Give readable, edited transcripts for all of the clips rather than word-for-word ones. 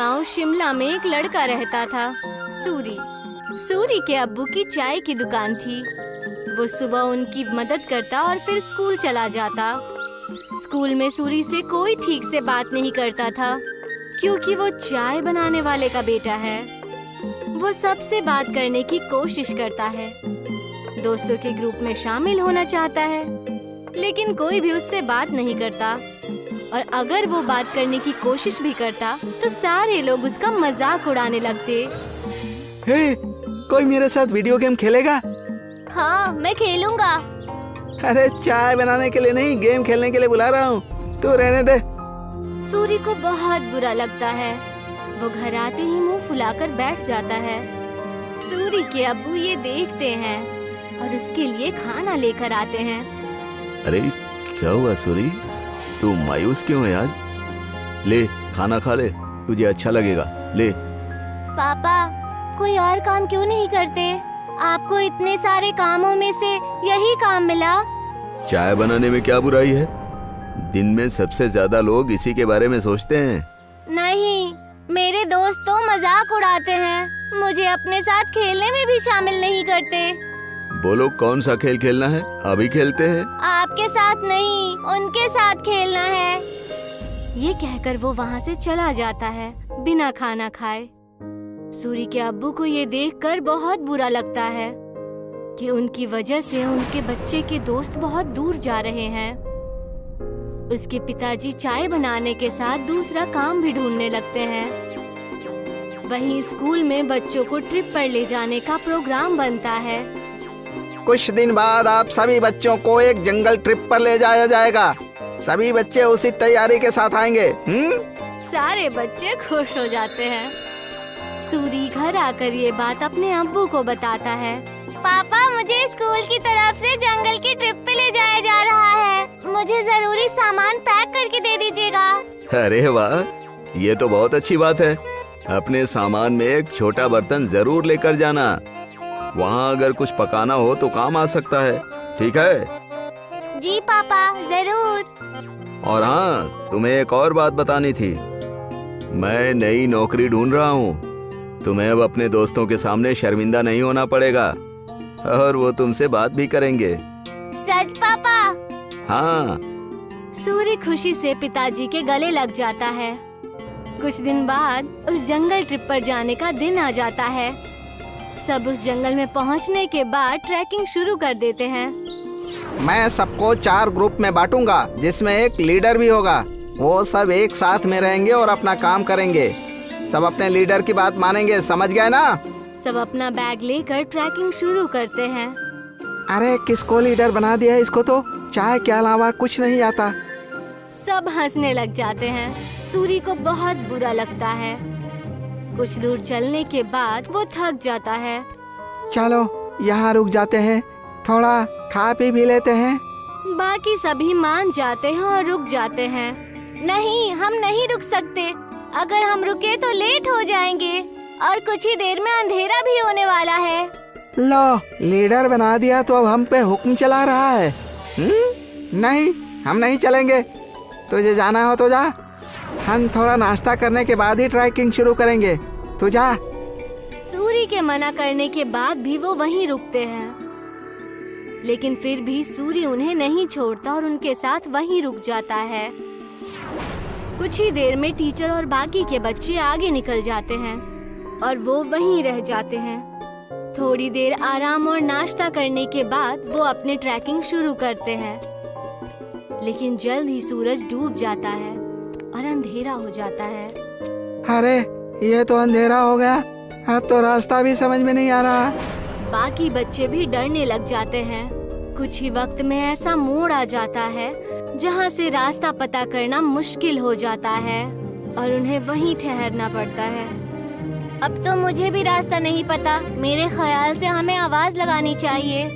गांव शिमला में एक लड़का रहता था, सूरी। सूरी के अब्बू की चाय की दुकान थी। वो सुबह उनकी मदद करता और फिर स्कूल चला जाता। स्कूल में सूरी से कोई ठीक से बात नहीं करता था, क्योंकि वो चाय बनाने वाले का बेटा है। वो सबसे बात करने की कोशिश करता है, दोस्तों के ग्रुप में शामिल होना चाहता है, लेकिन कोई भी उससे बात नहीं करता। और अगर वो बात करने की कोशिश भी करता तो सारे लोग उसका मजाक उड़ाने लगते। हे, कोई मेरे साथ वीडियो गेम खेलेगा? हाँ, मैं खेलूंगा। अरे चाय बनाने के लिए नहीं, गेम खेलने के लिए बुला रहा हूँ, तू रहने दे। सूरी को बहुत बुरा लगता है। वो घर आते ही मुंह फुलाकर बैठ जाता है। सूरी के अब्बू ये देखते हैं और उसके लिए खाना लेकर आते हैं। अरे क्या हुआ सूरी, तू मायूस क्यों है आज? ले खाना खा ले, तुझे अच्छा लगेगा, ले। पापा, कोई और काम क्यों नहीं करते? आपको इतने सारे कामों में से यही काम मिला। चाय बनाने में क्या बुराई है? दिन में सबसे ज्यादा लोग इसी के बारे में सोचते हैं। नहीं, मेरे दोस्त तो मजाक उड़ाते हैं, मुझे अपने साथ खेलने में भी शामिल नहीं करते। बोलो कौन सा खेल खेलना है, अभी खेलते हैं। आपके साथ नहीं, उनके साथ खेलना है। ये कहकर वो वहाँ से चला जाता है बिना खाना खाए। सूरी के अब्बू को ये देखकर बहुत बुरा लगता है कि उनकी वजह से उनके बच्चे के दोस्त बहुत दूर जा रहे हैं। उसके पिताजी चाय बनाने के साथ दूसरा काम भी ढूंढने लगते हैं। वहीं स्कूल में बच्चों को ट्रिप पर ले जाने का प्रोग्राम बनता है। कुछ दिन बाद आप सभी बच्चों को एक जंगल ट्रिप पर ले जाया जाएगा। सभी बच्चे उसी तैयारी के साथ आएंगे। सारे बच्चे खुश हो जाते हैं। सूरी घर आकर ये बात अपने अब्बू को बताता है। पापा, मुझे स्कूल की तरफ से जंगल की ट्रिप पे ले जाया जा रहा है। मुझे जरूरी सामान पैक करके दे दीजिएगा। अरे वाह, ये तो बहुत अच्छी बात है। अपने सामान में एक छोटा बर्तन जरूर लेकर जाना। वहाँ अगर कुछ पकाना हो तो काम आ सकता है, ठीक है? जी पापा, जरूर। और हाँ, तुम्हें एक और बात बतानी थी। मैं नई नौकरी ढूंढ रहा हूँ। तुम्हें अब अपने दोस्तों के सामने शर्मिंदा नहीं होना पड़ेगा और वो तुमसे बात भी करेंगे। सच पापा? हाँ। सूरी खुशी से पिताजी के गले लग जाता है। कुछ दिन बाद उस जंगल ट्रिप पर जाने का दिन आ जाता है। सब उस जंगल में पहुंचने के बाद ट्रैकिंग शुरू कर देते हैं। मैं सबको 4 ग्रुप में बांटूंगा, जिसमें एक लीडर भी होगा। वो सब एक साथ में रहेंगे और अपना काम करेंगे। सब अपने लीडर की बात मानेंगे, समझ गए ना? सब अपना बैग लेकर ट्रैकिंग शुरू करते हैं। अरे किसको लीडर बना दिया? इसको तो चाय के अलावा कुछ नहीं आता। सब हंसने लग जाते हैं। सूरी को बहुत बुरा लगता है। कुछ दूर चलने के बाद वो थक जाता है। चलो यहाँ रुक जाते हैं, थोड़ा खा पी भी लेते हैं। बाकी सभी मान जाते हैं और रुक जाते हैं। नहीं, हम नहीं रुक सकते। अगर हम रुके तो लेट हो जाएंगे और कुछ ही देर में अंधेरा भी होने वाला है। लो, लीडर बना दिया तो अब हम पे हुक्म चला रहा है। नहीं, हम नहीं चलेंगे। तुझे जाना हो तो जा। हम थोड़ा नाश्ता करने के बाद ही ट्रैकिंग शुरू करेंगे। तू जा। सूरी के मना करने के बाद भी वो वहीं रुकते हैं, लेकिन फिर भी सूरी उन्हें नहीं छोड़ता और उनके साथ वहीं रुक जाता है। कुछ ही देर में टीचर और बाकी के बच्चे आगे निकल जाते हैं और वो वहीं रह जाते हैं। थोड़ी देर आराम और नाश्ता करने के बाद वो अपने ट्रैकिंग शुरू करते हैं, लेकिन जल्द ही सूरज डूब जाता है और अंधेरा हो जाता है। अरे ये तो अंधेरा हो गया, अब तो रास्ता भी समझ में नहीं आ रहा। बाकी बच्चे भी डरने लग जाते हैं। कुछ ही वक्त में ऐसा मोड़ आ जाता है जहाँ से रास्ता पता करना मुश्किल हो जाता है और उन्हें वहीं ठहरना पड़ता है। अब तो मुझे भी रास्ता नहीं पता। मेरे ख्याल से हमें आवाज लगानी चाहिए।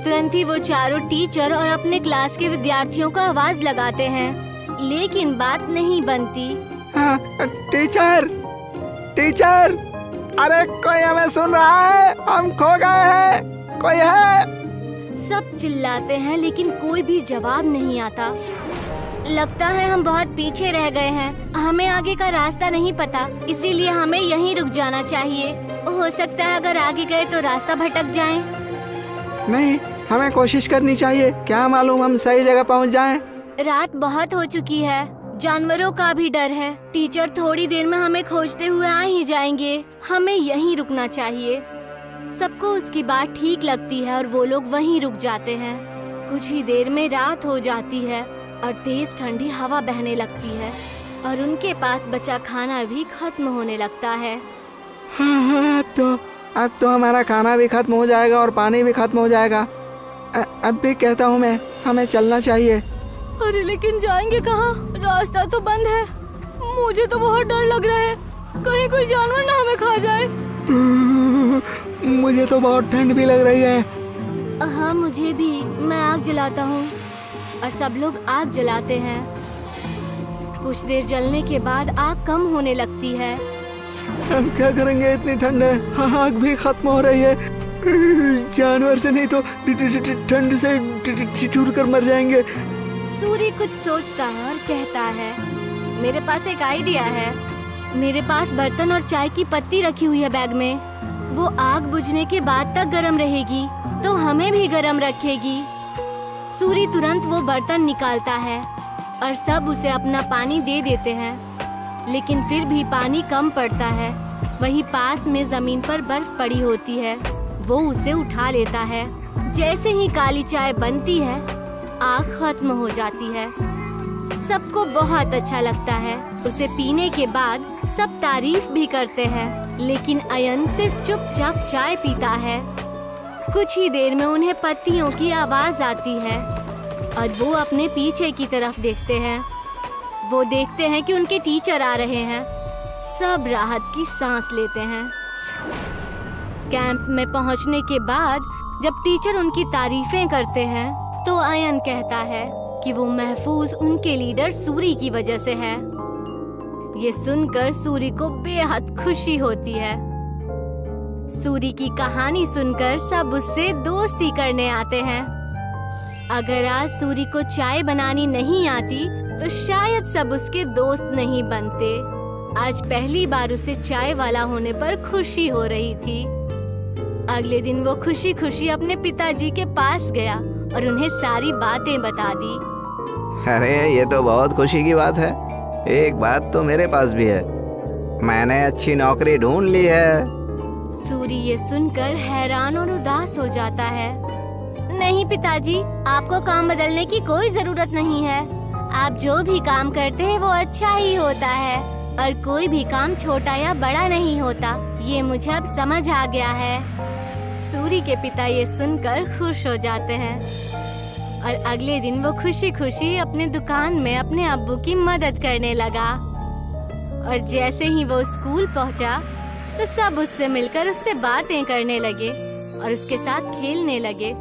तुरंत ही वो चारों टीचर और अपने क्लास के विद्यार्थियों को आवाज लगाते हैं, लेकिन बात नहीं बनती। हाँ, टीचर, टीचर, अरे कोई हमें सुन रहा है? हम खो गए हैं, कोई है? सब चिल्लाते हैं लेकिन कोई भी जवाब नहीं आता। लगता है हम बहुत पीछे रह गए हैं। हमें आगे का रास्ता नहीं पता, इसीलिए हमें यहीं रुक जाना चाहिए। हो सकता है अगर आगे गए तो रास्ता भटक जाएं। नहीं, हमें कोशिश करनी चाहिए। क्या मालूम हम सही जगह पहुंच जाएं। रात बहुत हो चुकी है, जानवरों का भी डर है। टीचर थोड़ी देर में हमें खोजते हुए आ ही जाएंगे। हमें यहीं रुकना चाहिए। सबको उसकी बात ठीक लगती है और वो लोग वहीं रुक जाते हैं। कुछ ही देर में रात हो जाती है और तेज ठंडी हवा बहने लगती है और उनके पास बचा खाना भी खत्म होने लगता है। हाँ, अब तो हमारा खाना भी खत्म हो जाएगा और पानी भी खत्म हो जाएगा। अब भी कहता हूँ मैं, हमें चलना चाहिए। अरे लेकिन जाएंगे कहाँ? रास्ता तो बंद है। मुझे तो बहुत डर लग रहा है, कहीं कोई जानवर ना हमें खा जाए। मुझे तो बहुत ठंड भी लग रही है। हाँ मुझे भी। मैं आग जलाता हूँ और सब लोग आग जलाते हैं। कुछ देर जलने के बाद आग कम होने लगती है। हम क्या करेंगे, इतनी ठंड है, आग भी खत्म हो रही है। जानवर से नहीं तो ठंड से चूर कर मर जाएंगे। सूरी कुछ सोचता है और कहता है, मेरे पास एक आइडिया है। मेरे पास बर्तन और चाय की पत्ती रखी हुई है बैग में। वो आग बुझने के बाद तक गर्म रहेगी तो हमें भी गर्म रखेगी। सूरी तुरंत वो बर्तन निकालता है और सब उसे अपना पानी दे देते हैं, लेकिन फिर भी पानी कम पड़ता है। वहीं पास में जमीन पर बर्फ पड़ी होती है। वो उसे उठा लेता है। जैसे ही काली चाय बनती है, आग खत्म हो जाती है। सबको बहुत अच्छा लगता है। उसे पीने के बाद सब तारीफ भी करते हैं, लेकिन अयन सिर्फ चुपचाप चाय पीता है। कुछ ही देर में उन्हें पत्तियों की आवाज आती है और वो अपने पीछे की तरफ देखते हैं। वो देखते हैं कि उनके टीचर आ रहे हैं। सब राहत की सांस लेते हैं। कैंप में पहुंचने के बाद जब टीचर उनकी तारीफें करते हैं तो अयन कहता है कि वो महफूज उनके लीडर सूरी की वजह से है। ये सुनकर सूरी को बेहद खुशी होती है। सूरी की कहानी सुनकर सब उससे दोस्ती करने आते हैं। अगर आज सूरी को चाय बनानी नहीं आती तो शायद सब उसके दोस्त नहीं बनते। आज पहली बार उसे चाय वाला होने पर खुशी हो रही थी। अगले दिन वो खुशी खुशी अपने पिताजी के पास गया और उन्हें सारी बातें बता दी। अरे ये तो बहुत खुशी की बात है। एक बात तो मेरे पास भी है, मैंने अच्छी नौकरी ढूंढ ली है। सूरी ये सुनकर हैरान और उदास हो जाता है। नहीं पिताजी, आपको काम बदलने की कोई जरूरत नहीं है। आप जो भी काम करते हैं वो अच्छा ही होता है और कोई भी काम छोटा या बड़ा नहीं होता। ये मुझे अब समझ आ गया है। सूरी के पिता ये सुनकर खुश हो जाते हैं और अगले दिन वो खुशी खुशी अपने दुकान में अपने अब्बू की मदद करने लगा। और जैसे ही वो स्कूल पहुंचा तो सब उससे मिलकर उससे बातें करने लगे और उसके साथ खेलने लगे।